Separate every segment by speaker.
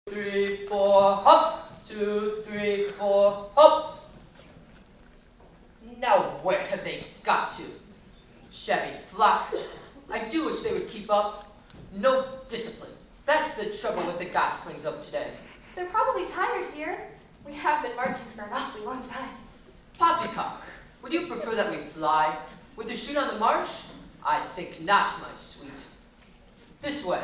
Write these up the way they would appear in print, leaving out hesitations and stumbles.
Speaker 1: 3, 4, hop! 2, 3, 4, hop! Now where have they got to? Shabby flock. I do wish they would keep up. No discipline. That's the trouble with the goslings of today.
Speaker 2: They're probably tired, dear. We have been marching for an awfully long time.
Speaker 1: Poppycock, would you prefer that we fly? Would you shoot on the march? I think not, my sweet. This way.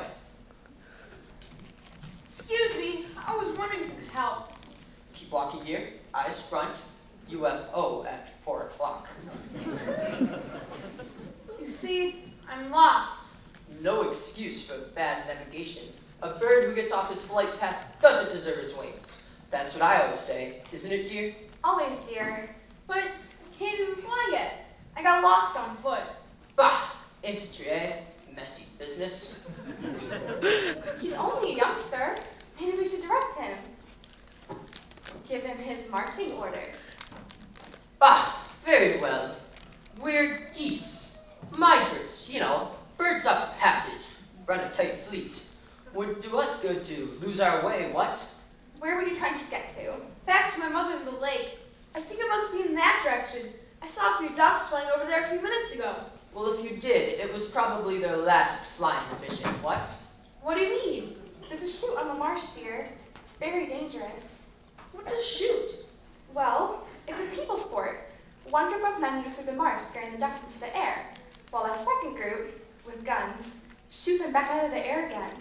Speaker 3: Excuse me, I was wondering if you could help.
Speaker 1: Keep walking, dear. Eyes front. UFO at 4 o'clock.
Speaker 3: You see, I'm lost.
Speaker 1: No excuse for bad navigation. A bird who gets off his flight path doesn't deserve his wings. That's what I always say, isn't it, dear?
Speaker 2: Always, dear.
Speaker 3: But I can't even fly yet. I got lost on foot.
Speaker 1: Bah! Infantry, eh? Messy business.
Speaker 2: He's only a youngster. Maybe we should direct him. Give him his marching orders.
Speaker 1: Bah! Very well. We're geese. Migrants, you know. Birds up passage. Run a tight fleet. Would do us good to lose our way, what?
Speaker 2: Where were you trying to get to?
Speaker 3: Back to my mother in the lake. I think it must be in that direction. I saw a few ducks flying over there a few minutes ago.
Speaker 1: Well, if you did, it was probably their last flying mission, what?
Speaker 3: What do you mean?
Speaker 2: There's a chute on the marsh, dear. It's very dangerous.
Speaker 3: What's a chute?
Speaker 2: Well, it's a people sport. One group of men move through the marsh, scaring the ducks into the air, while a second group, with guns, shoot them back out of the air again.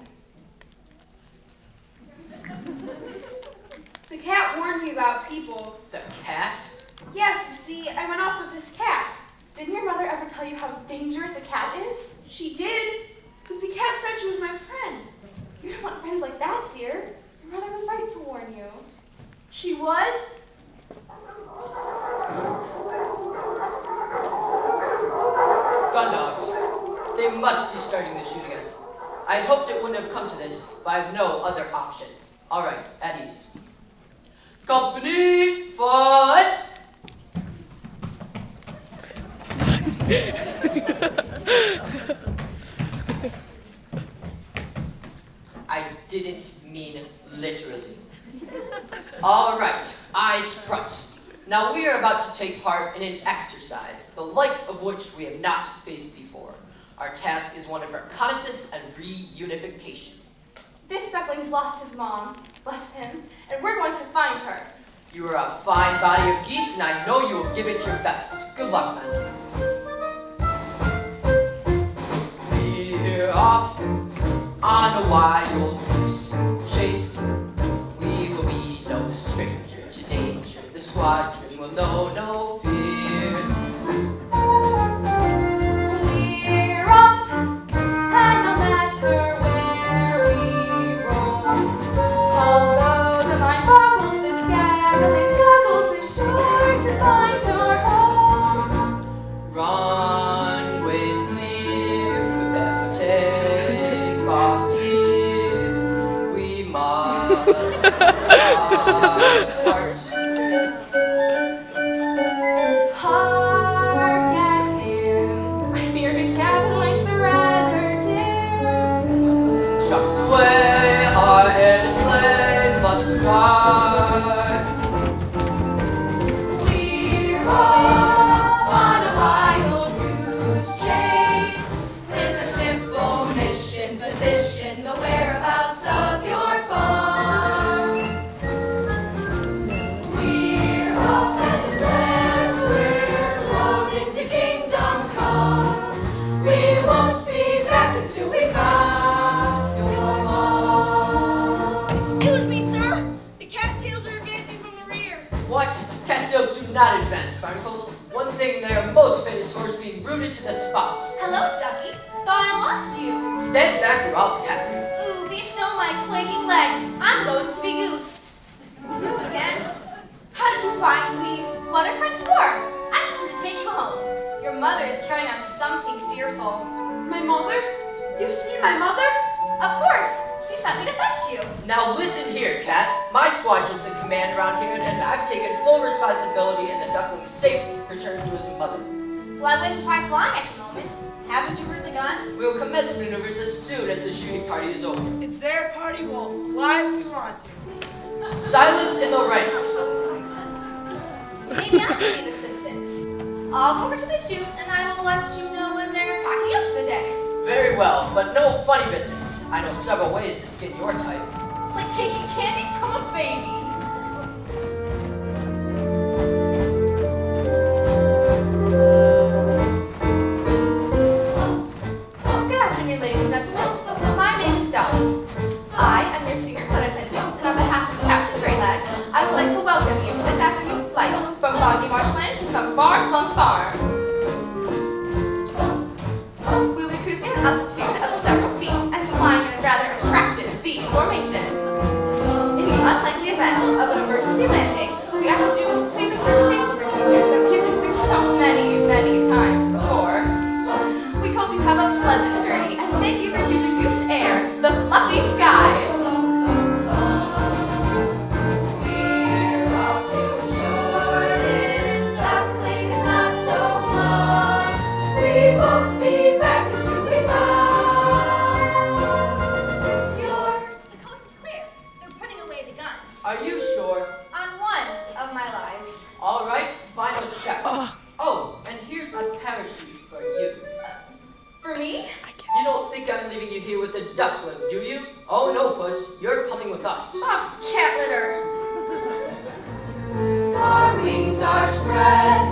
Speaker 3: The cat warned me about people.
Speaker 1: The cat?
Speaker 3: Yes, you see, I went off with this cat.
Speaker 2: Didn't your mother ever tell you how dangerous a cat is?
Speaker 3: She did, but the cat said she was my friend.
Speaker 2: You don't want friends like that, dear. Your mother was right to warn you.
Speaker 3: She was?
Speaker 1: Gun dogs. They must be starting the shoot again. I had hoped it wouldn't have come to this, but I have no other option. All right, at ease. Company, forward! I didn't mean literally. All right, eyes front. Now we are about to take part in an exercise, the likes of which we have not faced before. Our task is one of reconnaissance and reunification.
Speaker 2: This duckling's lost his mom, bless him, and we're going to find her.
Speaker 1: You are a fine body of geese, and I know you will give it your best. Good luck, men. We're off on a wild goose chase. We will be no stranger to danger. The squadron will know no fear.
Speaker 2: We're off, and no matter where we roam, although the mind boggles the scattering goggles, they're sure to find our home.
Speaker 1: Runways clear, prepare for take-off, dear. We must depart.
Speaker 2: Hark at him, I fear his cabin lights are rather dim.
Speaker 1: Shucks away, our endless play must start.
Speaker 2: We're off on a wild goose chase with a simple mission, position the whereabouts of your farm. We're off at the last, we're flown into kingdom come. We won't be back until we found your mom.
Speaker 3: Excuse me, sir. The cattails are advancing from the rear.
Speaker 1: What? Cattails do not advance, barnacles. One thing they are most famous for is being rooted to the spot.
Speaker 2: Hello, Ducky. Thought I lost you.
Speaker 1: Stand back or I'll pat you.
Speaker 2: Ooh, be still my quaking legs. I'm going to be goosed.
Speaker 3: You again? How did you find me?
Speaker 2: What are friends for? I've come to take you home. Your mother is carrying on something fearful.
Speaker 3: My mother? You've seen my mother?
Speaker 2: Of course. She sent me to fetch you.
Speaker 1: Now listen here, Cat. My squadron's in command around here, and I've taken full responsibility in the duckling's safe return to his mother.
Speaker 3: Well, I wouldn't try flying at the moment. Haven't you heard the guns?
Speaker 1: We'll commence maneuvers as soon as the shooting party is over.
Speaker 4: It's their party, Wolf. Fly if you want to.
Speaker 1: Silence in the ranks.
Speaker 3: Maybe I can be of assistance. I'll go over to the chute and I will let you know when they're packing up for the day.
Speaker 1: Very well, but no funny business. I know several ways to skin your type.
Speaker 2: It's like taking candy from a baby. Good afternoon, ladies and gentlemen. My name is Dot. I am your senior flight attendant, and on behalf of Captain Greylag, I would like to welcome you to this afternoon's flight from boggy marshland to some far-flung farm. We'll be cruising at an altitude of several feet and flying in a rather attractive V formation. In the unlikely event of an emergency landing, we ask that you please observe the safety procedures that we've been through so many, many times before. We hope you have a pleasant journey, and thank you for choosing Goose Air, the fluffy skies. We're off to a shore, this duckling is not so long. We won't be back until we found.
Speaker 3: The coast is clear. They're putting away the guns.
Speaker 1: Are you sure?
Speaker 3: On one of my lives.
Speaker 1: All right, final check. Oh, and here's a parachute for you.
Speaker 3: For me?
Speaker 1: You don't think I'm leaving you here with the duckling, do you? Oh no, puss. You're coming with us.
Speaker 3: Oh, cat litter.
Speaker 2: Our wings are spread.